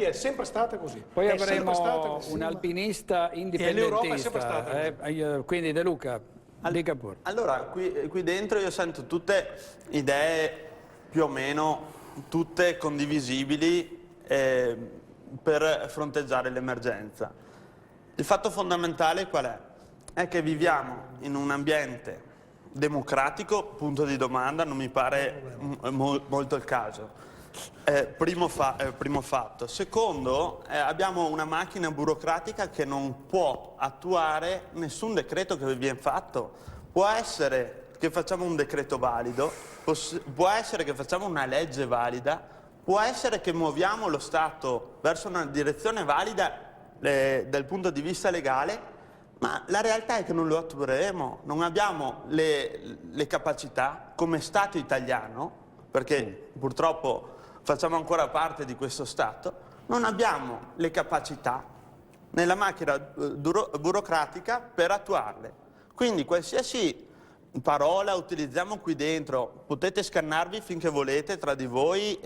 avanti, è sempre stata così. Poi È sempre stata avremo così. un alpinista l'Europa è sempre stata indipendentista. Quindi De Luca, dica pure. Allora, qui dentro io sento tutte idee più o meno tutte condivisibili per fronteggiare l'emergenza. Il fatto fondamentale qual è? È che viviamo in un ambiente democratico, punto di domanda, non mi pare molto il caso. Primo fatto. Secondo, abbiamo una macchina burocratica che non può attuare nessun decreto che viene fatto. Può essere che facciamo un decreto valido, può essere che facciamo una legge valida, può essere che muoviamo lo Stato verso una direzione valida dal punto di vista legale, ma la realtà è che non lo attueremo, non abbiamo le capacità come Stato italiano, perché purtroppo facciamo ancora parte di questo Stato, non abbiamo le capacità nella macchina burocratica per attuarle. Quindi qualsiasi parola utilizziamo qui dentro, potete scannarvi finché volete tra di voi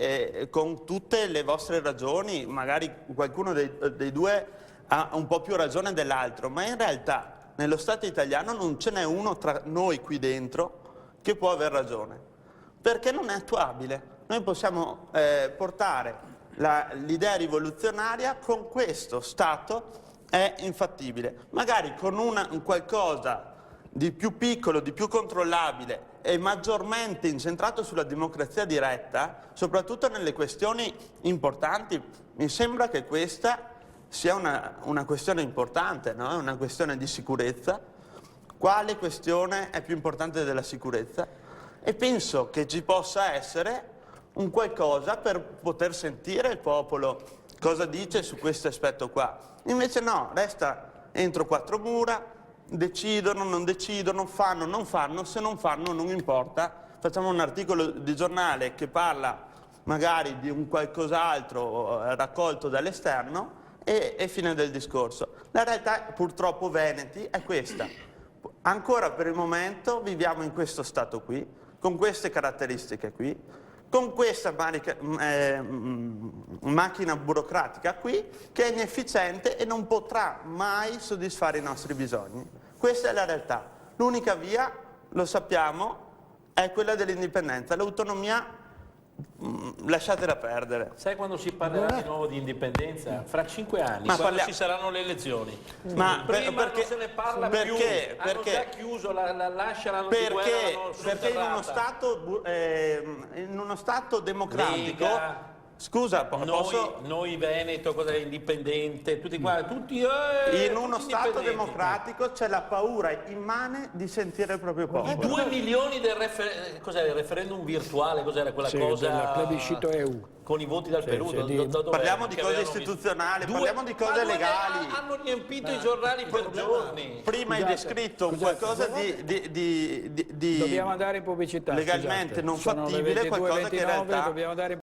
con tutte le vostre ragioni, magari qualcuno dei due ha un po' più ragione dell'altro, ma in realtà nello Stato italiano non ce n'è uno tra noi qui dentro che può aver ragione, perché non è attuabile. Noi possiamo portare l'idea rivoluzionaria con questo Stato è infattibile, magari con un qualcosa di più piccolo, di più controllabile e maggiormente incentrato sulla democrazia diretta, soprattutto nelle questioni importanti. Mi sembra che questa sia una questione importante, no? È una questione di sicurezza. Quale questione è più importante della sicurezza? E penso che ci possa essere un qualcosa per poter sentire il popolo cosa dice su questo aspetto qua. Invece no, resta entro quattro mura, decidono, non decidono, fanno, non fanno, se non fanno non importa, facciamo un articolo di giornale che parla magari di un qualcos'altro raccolto dall'esterno e fine del discorso. La realtà purtroppo veneti è questa. Ancora per il momento viviamo in questo stato qui, con queste caratteristiche qui, con questa macchina burocratica qui che è inefficiente e non potrà mai soddisfare i nostri bisogni. Questa è la realtà. L'unica via, lo sappiamo, è quella dell'indipendenza. L'autonomia lasciatela perdere. Sai quando si parlerà di nuovo di indipendenza? Fra 5 anni, Ma quando ci saranno le elezioni. Ma prima perché, non se ne parla perché, più, hanno già chiuso, lasciano di guerra, l'hanno perché in uno stato democratico, Lega, scusa, posso? noi Veneto, cosa è indipendente, tutti qua, tutti In uno tutti stato indipendenti. democratico c'è la paura immane di sentire il proprio I popolo. 2 milioni del cos'era il referendum virtuale, cos'era quella Sì, cosa? del plebiscito EU. Con i voti dal Perù. Parliamo di cose istituzionali, parliamo di cose legali. Hanno riempito i giornali per giorni. Prima hai descritto qualcosa di Dobbiamo andare in pubblicità. legalmente scusate. non Sono le fattibile, qualcosa che in 22:29, realtà dobbiamo andare in